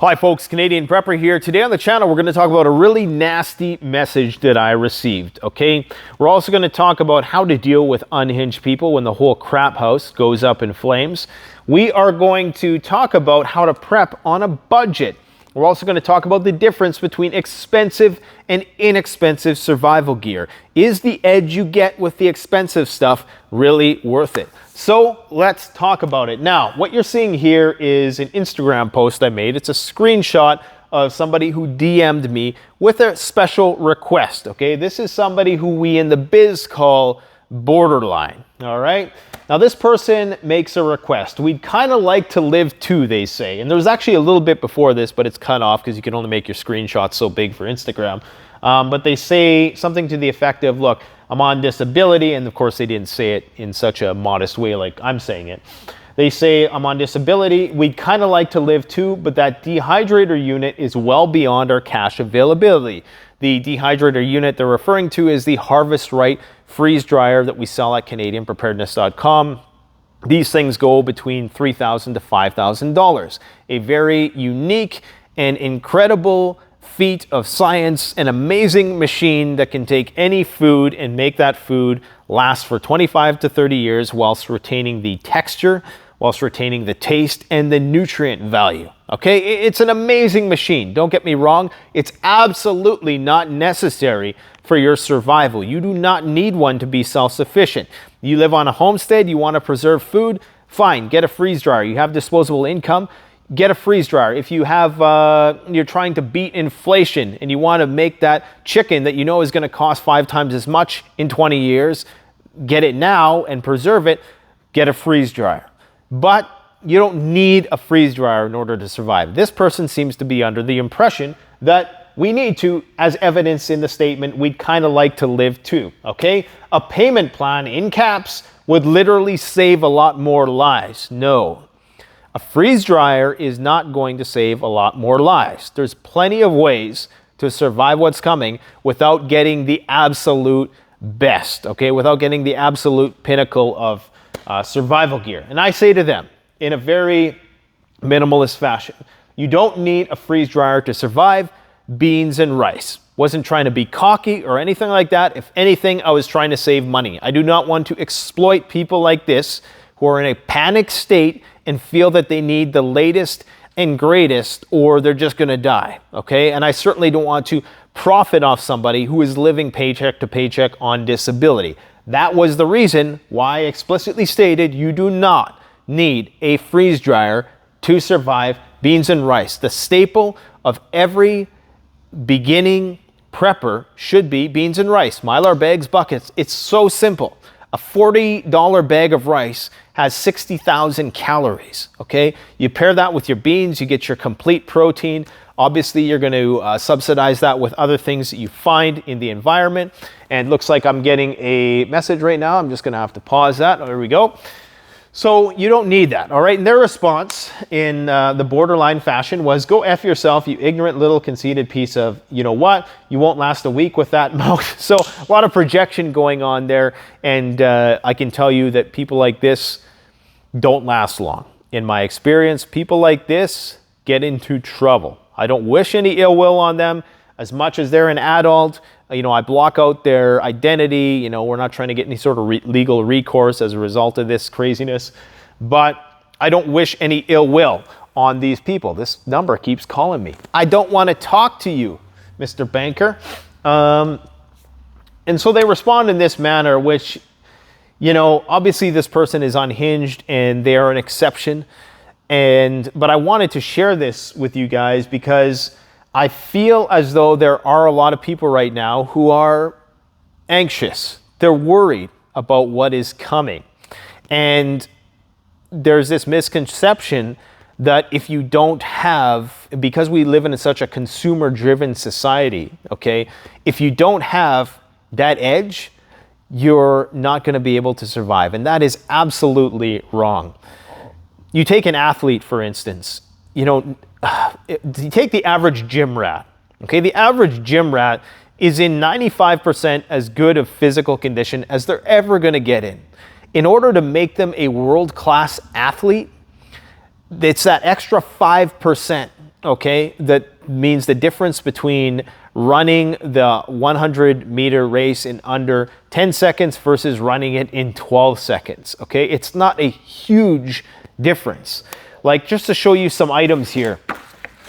Hi folks, Canadian Prepper here. Today on the channel we're going to talk about a really nasty message that I received, okay? We're also going to talk about how to deal with unhinged people when the whole crap house goes up in flames. We are going to talk about how to prep on a budget. We're also going to talk about the difference between expensive and inexpensive survival gear. Is the edge you get with the expensive stuff really worth it? So let's talk about it. Now, what you're seeing here is an Instagram post I made. It's a screenshot of somebody who DM'd me with a special request, okay? This is somebody who we in the biz call borderline, all right? Now, this person makes a request. We'd kind of like to live too, they say. And there was actually a little bit before this, but it's cut off because you can only make your screenshots so big for Instagram. But they say something to the effect of, look, I'm on disability. And of course, they didn't say it in such a modest way like I'm saying it. They say, I'm on disability. We'd kind of like to live too, but that dehydrator unit is well beyond our cash availability. The dehydrator unit they're referring to is the Harvest Right freeze dryer that we sell at CanadianPreparedness.com. These things go between $3,000 to $5,000. A very unique and incredible feat of science, an amazing machine that can take any food and make that food last for 25 to 30 years whilst retaining the texture, whilst retaining the taste and the nutrient value. Okay, it's an amazing machine. Don't get me wrong. It's absolutely not necessary for your survival. You do not need one to be self-sufficient. You live on a homestead, you want to preserve food, fine, get a freeze dryer. You have disposable income, get a freeze dryer. If you have, you're trying to beat inflation and you want to make that chicken that you know is going to cost 5 times as much in 20 years, get it now and preserve it, get a freeze dryer. But you don't need a freeze dryer in order to survive. This person seems to be under the impression that we need to, as evidenced in the statement, we'd kind of like to live too, okay? A payment plan, in caps, would literally save a lot more lives. No. A freeze dryer is not going to save a lot more lives. There's plenty of ways to survive what's coming without getting the absolute best, okay? Without getting the absolute pinnacle of survival gear. And I say to them, in a very minimalist fashion, you don't need a freeze dryer to survive beans and rice. Wasn't trying to be cocky or anything like that. If anything, I was trying to save money. I do not want to exploit people like this who are in a panic state and feel that they need the latest and greatest or they're just going to die, okay? And I certainly don't want to profit off somebody who is living paycheck to paycheck on disability. That was the reason why I explicitly stated you do not need a freeze dryer to survive beans and rice. The staple of every beginning prepper should be beans and rice, Mylar bags, buckets. It's so simple. A $40 bag of rice has 60,000 calories, okay? You pair that with your beans, you get your complete protein. Obviously, you're going to subsidize that with other things that you find in the environment. And it looks like I'm getting a message right now. I'm just going to have to pause that. Oh, there we go. So you don't need that, all right? And their response in the borderline fashion was, go F yourself, you ignorant little conceited piece of, you know what? You won't last a week with that mouth. So a lot of projection going on there. And I can tell you that people like this don't last long. In my experience, people like this get into trouble. I don't wish any ill will on them. As much as they're an adult, you know, I block out their identity. You know, we're not trying to get any sort of legal recourse as a result of this craziness. But I don't wish any ill will on these people. This number keeps calling me. I don't want to talk to you, Mr. Banker. And so they respond in this manner, which, you know, obviously this person is unhinged and they are an exception. But I wanted to share this with you guys because I feel as though there are a lot of people right now who are anxious. They're worried about what is coming. And there's this misconception that if you don't have, because we live in such a consumer-driven society, okay, if you don't have that edge, you're not going to be able to survive. And that is absolutely wrong. You take an athlete, for instance, you know, you take the average gym rat, okay? The average gym rat is in 95% as good of physical condition as they're ever going to get in. In order to make them a world-class athlete, it's that extra 5%, okay? That means the difference between running the 100-meter race in under 10 seconds versus running it in 12 seconds, okay? It's not a huge difference. Like, just to show you some items here,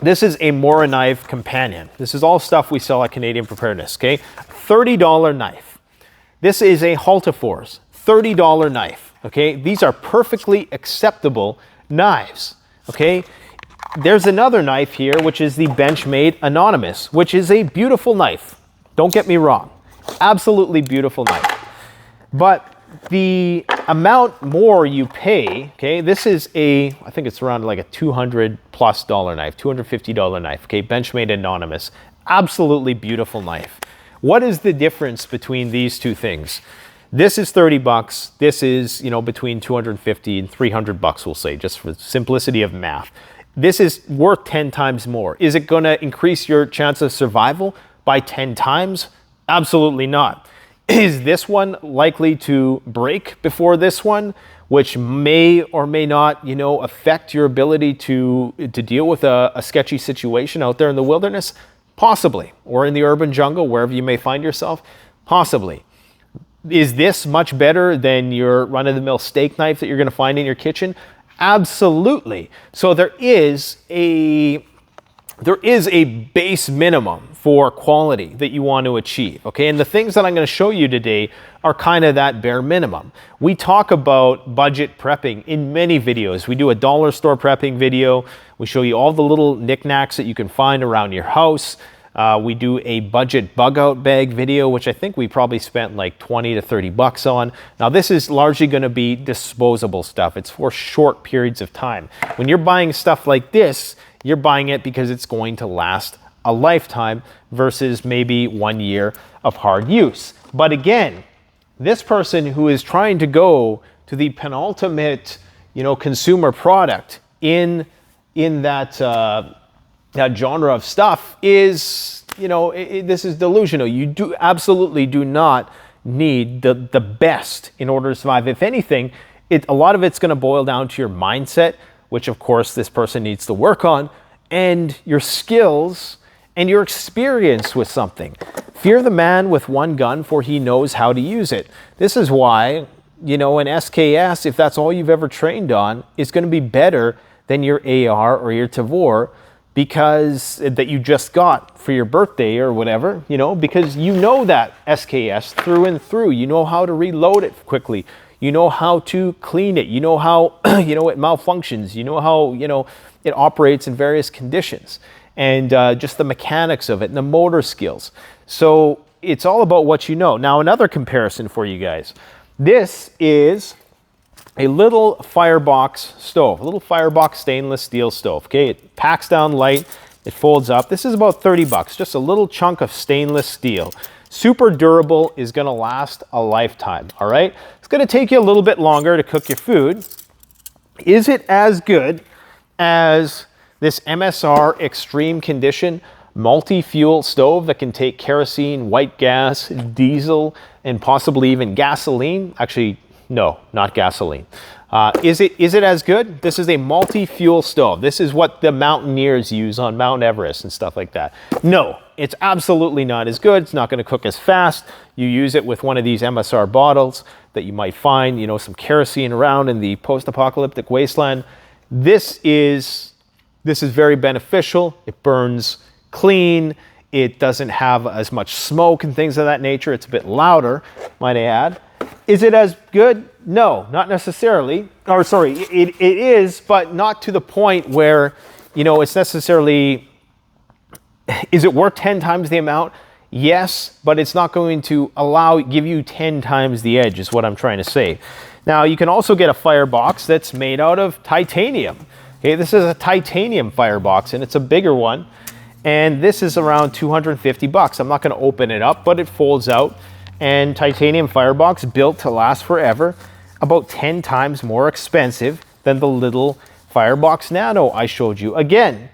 this is a Mora knife companion. This is all stuff we sell at Canadian Preparedness, okay? $30 knife. This is a Hultafors, $30 knife, okay? These are perfectly acceptable knives, okay? There's another knife here, which is the Benchmade Anonymous, which is a beautiful knife. Don't get me wrong. Absolutely beautiful knife. But the amount more you pay, okay, this is a, I think it's around like a $200+ knife, $250 knife, okay, Benchmade Anonymous. Absolutely beautiful knife. What is the difference between these two things? This is 30 bucks. This is, you know, between 250 and 300 bucks, we'll say, just for simplicity of math. This is worth 10 times more. Is it going to increase your chance of survival by 10 times? Absolutely not. Is this one likely to break before this one, which may or may not, you know, affect your ability to deal with a sketchy situation out there in the wilderness? Possibly. Or in the urban jungle, wherever you may find yourself? Possibly. Is this much better than your run-of-the-mill steak knife that you're going to find in your kitchen? Absolutely. So there is a base minimum for quality that you want to achieve, okay? And the things that I'm going to show you today are kind of that bare minimum. We talk about budget prepping in many videos. We do a dollar store prepping video. We show you all the little knickknacks that you can find around your house. We do a budget bug out bag video, which I think we probably spent like 20 to 30 bucks on. Now this is largely going to be disposable stuff. It's for short periods of time. When you're buying stuff like this, you're buying it because it's going to last a lifetime versus maybe 1 year of hard use. But again, this person who is trying to go to the penultimate, you know, consumer product in that that genre of stuff is, you know, this is delusional. You absolutely do not need the best in order to survive. If anything, a lot of it's going to boil down to your mindset, which of course this person needs to work on, and your skills and your experience with something. Fear the man with one gun, for he knows how to use it. This is why, you know, an SKS, if that's all you've ever trained on, is going to be better than your AR or your Tavor, because that you just got for your birthday or whatever, you know, because you know that SKS through and through. You know how to reload it quickly. You know how to clean it. You know how, you know, it malfunctions. You know how, you know, it operates in various conditions, and just the mechanics of it and the motor skills. So it's all about what you know. Now, another comparison for you guys. This is a little Firebox stove, a little Firebox stainless steel stove. Okay, it packs down light, it folds up. This is about 30 bucks, just a little chunk of stainless steel. Super durable, is gonna last a lifetime, all right? It's gonna take you a little bit longer to cook your food. Is it as good as this MSR Extreme Condition multi-fuel stove that can take kerosene, white gas, diesel, and possibly even gasoline? Actually, no, not gasoline. Is it as good? This is a multi-fuel stove. This is what the mountaineers use on Mount Everest and stuff like that. No, it's absolutely not as good. It's not going to cook as fast. You use it with one of these MSR bottles that you might find, you know, some kerosene around in the post-apocalyptic wasteland. This is very beneficial. It burns clean. It doesn't have as much smoke and things of that nature. It's a bit louder, might I add. Is it as good? No, not necessarily. Or sorry, it is, but not to the point where, you know, it's necessarily, is it worth 10 times the amount? Yes, but it's not going to give you 10 times the edge, is what I'm trying to say. Now, you can also get a Firebox that's made out of titanium. Okay, this is a titanium Firebox, and it's a bigger one. And this is around 250 bucks. I'm not going to open it up, but it folds out. And titanium Firebox, built to last forever, about 10 times more expensive than the little Firebox Nano I showed you. Again,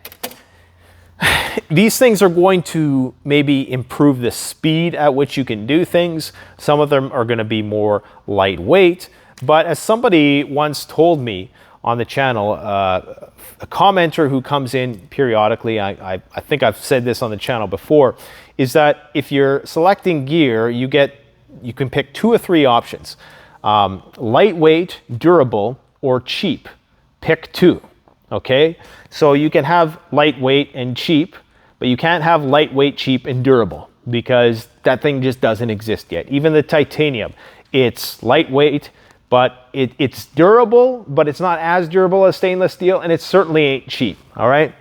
these things are going to maybe improve the speed at which you can do things. Some of them are going to be more lightweight. But as somebody once told me, on the channel, a commenter who comes in periodically, I think I've said this on the channel before, is that if you're selecting gear, you can pick 2 or 3 options. Lightweight, durable, or cheap. Pick 2, okay? So you can have lightweight and cheap, but you can't have lightweight, cheap, and durable, because that thing just doesn't exist yet. Even the titanium, it's lightweight, but it's durable, but it's not as durable as stainless steel, and it certainly ain't cheap, all right?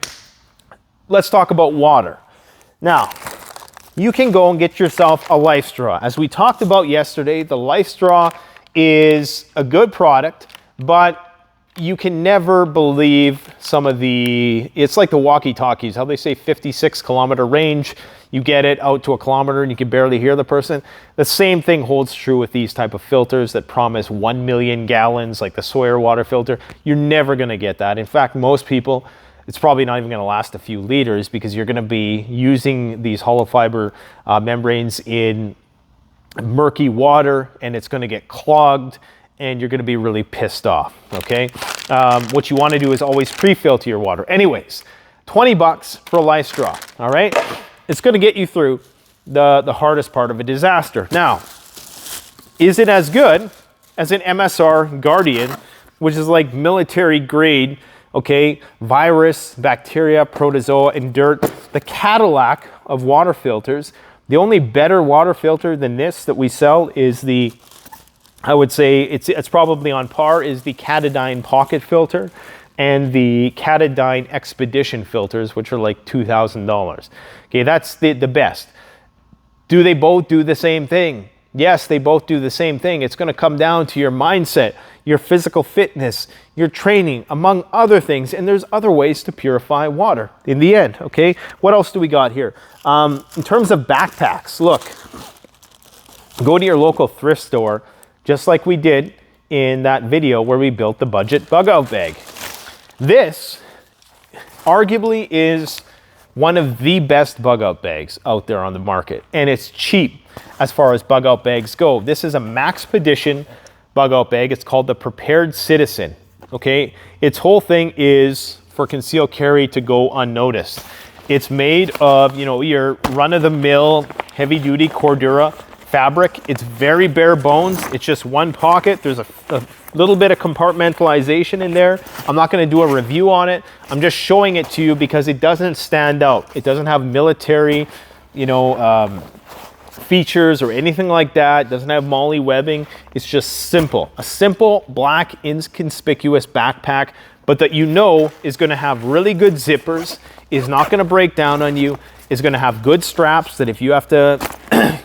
Let's talk about water. Now, you can go and get yourself a Lifestraw. As we talked about yesterday, the Lifestraw is a good product, but you can never believe some of it's like the walkie-talkies, how they say 56-kilometer range. You get it out to a kilometer and you can barely hear the person. The same thing holds true with these type of filters that promise 1 million gallons, like the Sawyer water filter. You're never gonna get that. In fact, most people, it's probably not even gonna last a few liters, because you're gonna be using these hollow fiber membranes in murky water, and it's gonna get clogged, and you're gonna be really pissed off, okay? What you wanna do is always pre-filter your water. Anyways, 20 bucks for a Lifestraw, all right? It's gonna get you through the hardest part of a disaster. Now, is it as good as an MSR Gaurdian, which is like military grade, okay? Virus, bacteria, protozoa, and dirt, the Cadillac of water filters. The only better water filter than this that we sell is I would say it's probably on par, is the Katadyn Pocket Filter and the Katadyn Expedition filters, which are like $2,000. Okay, that's the best. Do they both do the same thing? Yes, they both do the same thing. It's gonna come down to your mindset, your physical fitness, your training, among other things, and there's other ways to purify water in the end, okay? What else do we got here? In terms of backpacks, look, go to your local thrift store, just like we did in that video where we built the budget bug out bag. This arguably is one of the best bug out bags out there on the market, and it's cheap as far as bug out bags go. This is a Maxpedition bug out bag. It's called the Prepared Citizen, okay? Its whole thing is for concealed carry to go unnoticed. It's made of, you know, your run-of-the-mill heavy-duty Cordura fabric. It's very bare bones. It's just one pocket. There's a little bit of compartmentalization in there. I'm not going to do a review on it. I'm just showing it to you because it doesn't stand out. It doesn't have military, you know, features or anything like that. It doesn't have MOLLE webbing. It's just simple. A simple black inconspicuous backpack, but that you know is going to have really good zippers, is not going to break down on you, is going to have good straps that if you have to,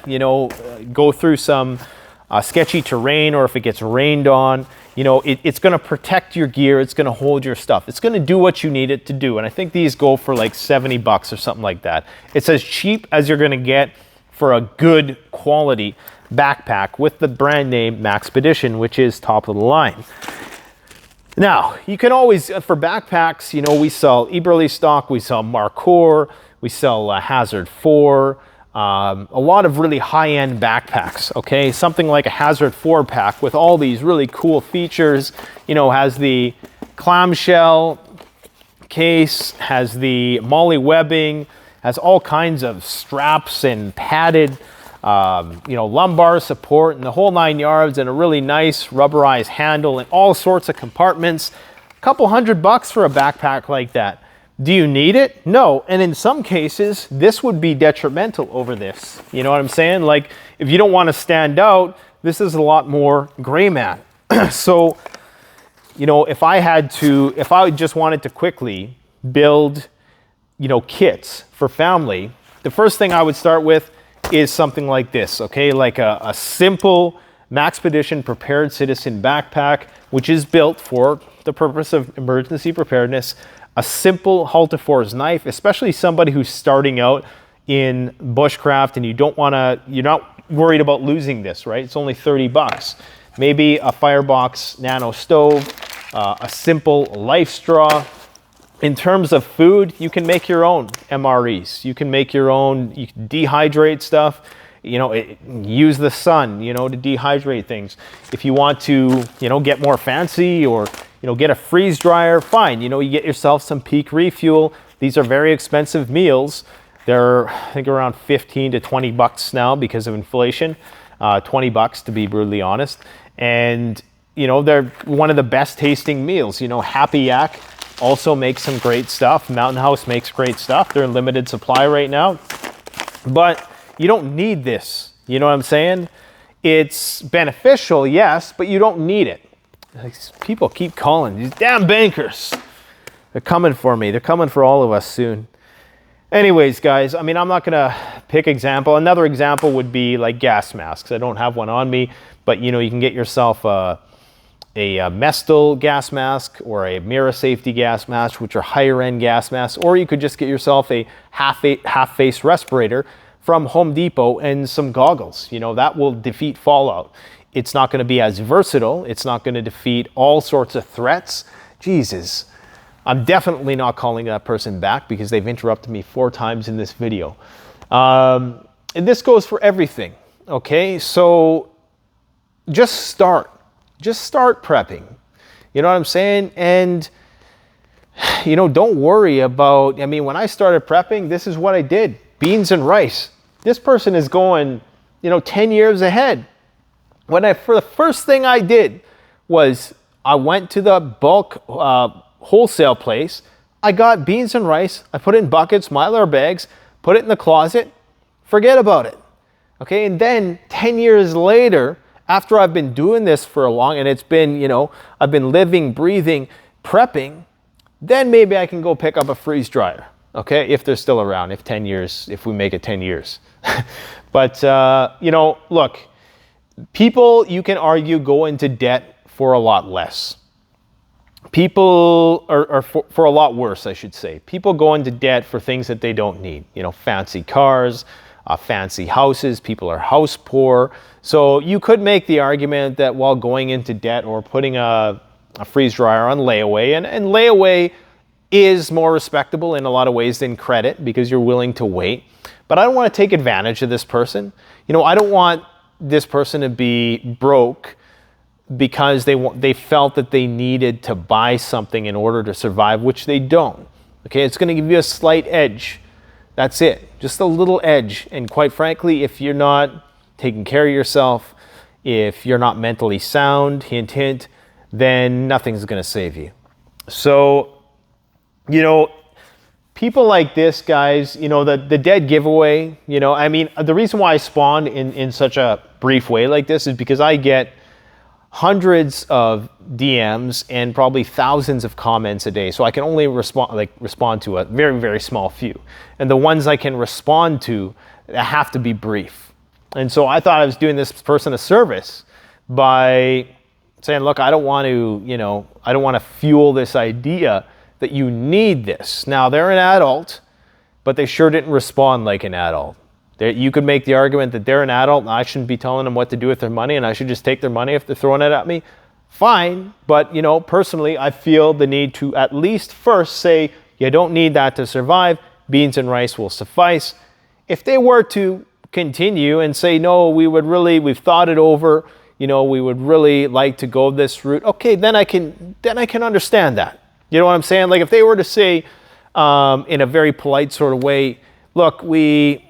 you know, go through some sketchy terrain, or if it gets rained on, you know, it's going to protect your gear. It's going to hold your stuff. It's going to do what you need it to do. And I think these go for like 70 bucks or something like that. It's as cheap as you're going to get for a good quality backpack with the brand name Maxpedition, which is top of the line. Now, you can always, for backpacks, you know, we sell Eberle stock, we sell Marcor, we sell Hazard 4, a lot of really high-end backpacks, okay? Something like a Hazard 4 pack with all these really cool features, you know, has the clamshell case, has the MOLLE webbing, has all kinds of straps and padded, you know, lumbar support and the whole 9 yards, and a really nice rubberized handle and all sorts of compartments. A couple $100 for a backpack like that. Do you need it? No. And in some cases, this would be detrimental over this. You know what I'm saying? Like, if you don't want to stand out, this is a lot more gray mat. So, you know, if I just wanted to quickly build, you know, kits for family, the first thing I would start with is something like this, okay? Like a simple Maxpedition Prepared Citizen backpack, which is built for the purpose of emergency preparedness. A simple Hultafors knife, especially somebody who's starting out in bushcraft and you're not worried about losing this, right? It's only 30 bucks. Maybe a Firebox nano stove, a simple Lifestraw. In terms of food, you can make your own MREs. You can make your own, you can dehydrate stuff, you know, use the sun, you know, to dehydrate things. If you want to, you know, get more fancy, or get a freeze dryer, fine. You get yourself some peak refuel. These are very expensive meals. They're, I think, around 15 to 20 bucks now because of inflation. 20 bucks to be brutally honest. And, they're one of the best tasting meals. Happy Yak also makes some great stuff. Mountain House makes great stuff. They're in limited supply right now. But you don't need this. You know what I'm saying? It's beneficial, yes, but you don't need it. People keep calling. These damn bankers. They're coming for me. They're coming for all of us soon. Anyways, guys, I'm not going to pick example. Another example would be like gas masks. I don't have one on me, but you can get yourself a Mestel gas mask or a Mira Safety gas mask, which are higher end gas masks, or you could just get yourself a half face respirator from Home Depot and some goggles. That will defeat fallout. It's not going to be as versatile. It's not going to defeat all sorts of threats. Jesus. I'm definitely not calling that person back because they've interrupted me 4 times in this video. And this goes for everything, okay? So just start prepping. You know what I'm saying? And, don't worry about, when I started prepping, this is what I did. Beans and rice. This person is going, 10 years ahead. For the first thing I did was I went to the bulk wholesale place. I got beans and rice. I put it in buckets, Mylar bags, put it in the closet, forget about it. Okay, and then 10 years later, after I've been doing this for a long, and it's been, I've been living, breathing, prepping, then maybe I can go pick up a freeze dryer. Okay, if they're still around, if we make it 10 years. But, look, people, you can argue, go into debt for a lot less. People are for a lot worse, I should say. People go into debt for things that they don't need. Fancy cars, fancy houses. People are house poor. So you could make the argument that while going into debt or putting a freeze dryer on layaway, and layaway is more respectable in a lot of ways than credit because you're willing to wait. But I don't want to take advantage of this person. I don't want this person to be broke because they felt that they needed to buy something in order to survive, which they don't. Okay, it's going to give you a slight edge. That's it, just a little edge. And quite frankly, if you're not taking care of yourself, if you're not mentally sound, hint, hint, then nothing's going to save you. So, people like this, guys, the dead giveaway, the reason why I spawned in such a brief way like this is because I get hundreds of DMs and probably thousands of comments a day. So I can only respond to a very, very small few. And the ones I can respond to have to be brief. And so I thought I was doing this person a service by saying, look, I don't want to fuel this idea that you need this. Now, they're an adult, but they sure didn't respond like an adult. You could make the argument that they're an adult and I shouldn't be telling them what to do with their money and I should just take their money if they're throwing it at me. Fine, but personally, I feel the need to at least first say, you don't need that to survive. Beans and rice will suffice. If they were to continue and say, no, we've thought it over, we would really like to go this route. Okay, then I can understand that. You know what I'm saying? Like if they were to say in a very polite sort of way, look, we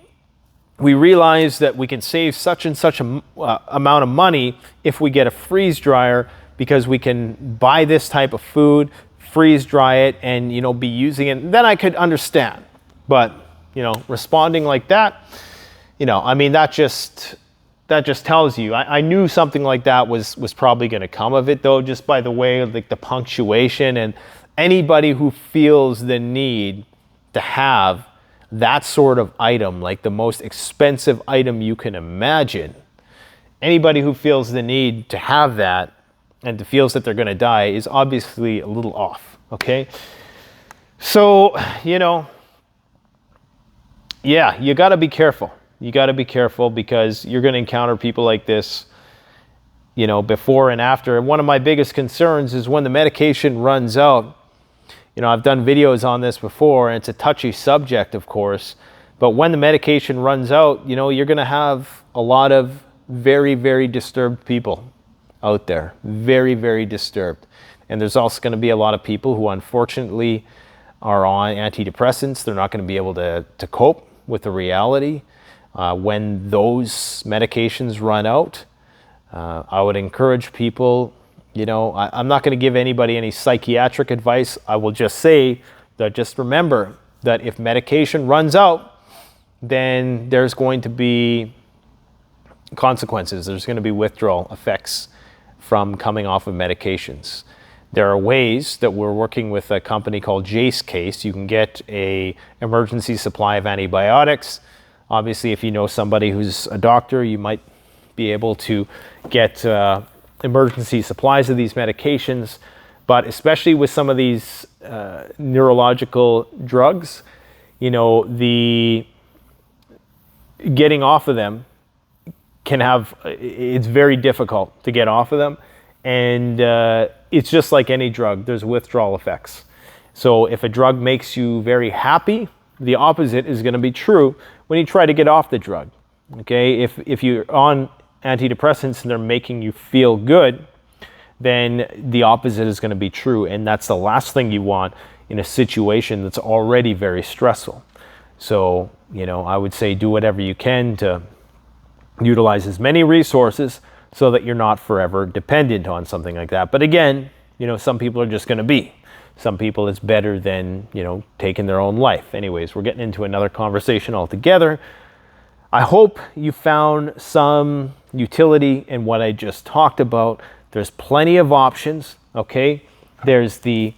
realize that we can save such and such a amount of money if we get a freeze dryer because we can buy this type of food, freeze dry it, and be using it. Then I could understand. But responding like that, that just tells you. I knew something like that was probably going to come of it, though, just by the way, like the punctuation. And anybody who feels the need to have that sort of item, like the most expensive item you can imagine, anybody who feels the need to have that and feels that they're going to die is obviously a little off, okay? So, yeah, you got to be careful. You got to be careful because you're going to encounter people like this, before and after. And one of my biggest concerns is when the medication runs out. I've done videos on this before, and it's a touchy subject, of course, but when the medication runs out, you're going to have a lot of very, very disturbed people out there. Very, very disturbed. And there's also going to be a lot of people who unfortunately are on antidepressants. They're not going to be able to cope with the reality. When those medications run out, I would encourage people, you know, I'm not going to give anybody any psychiatric advice. I will just say that just remember that if medication runs out, then there's going to be consequences. There's going to be withdrawal effects from coming off of medications. There are ways that we're working with a company called Jace Case. You can get a emergency supply of antibiotics. Obviously, if you know somebody who's a doctor, you might be able to get emergency supplies of these medications. But especially with some of these neurological drugs, you know, the getting off of them it's very difficult to get off of them. And it's just like any drug, there's withdrawal effects. So if a drug makes you very happy, the opposite is going to be true when you try to get off the drug. Okay, if you're on antidepressants and they're making you feel good, then the opposite is going to be true. And that's the last thing you want in a situation that's already very stressful. So, you know, I would say do whatever you can to utilize as many resources so that you're not forever dependent on something like that. But again, you know, some people are just going to be. Some people it's better than, you know, taking their own life. Anyways, we're getting into another conversation altogether. I hope you found some utility in what I just talked about. There's plenty of options, okay? There's the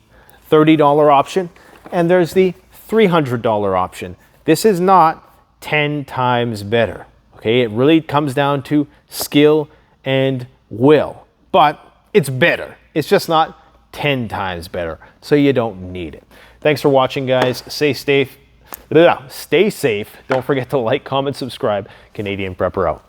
$30 option and there's the $300 option. This is not 10 times better, okay? It really comes down to skill and will, but it's better. It's just not 10 times better, so you don't need it. Thanks for watching, guys. Stay safe. Don't forget to like, comment, subscribe. Canadian Prepper out.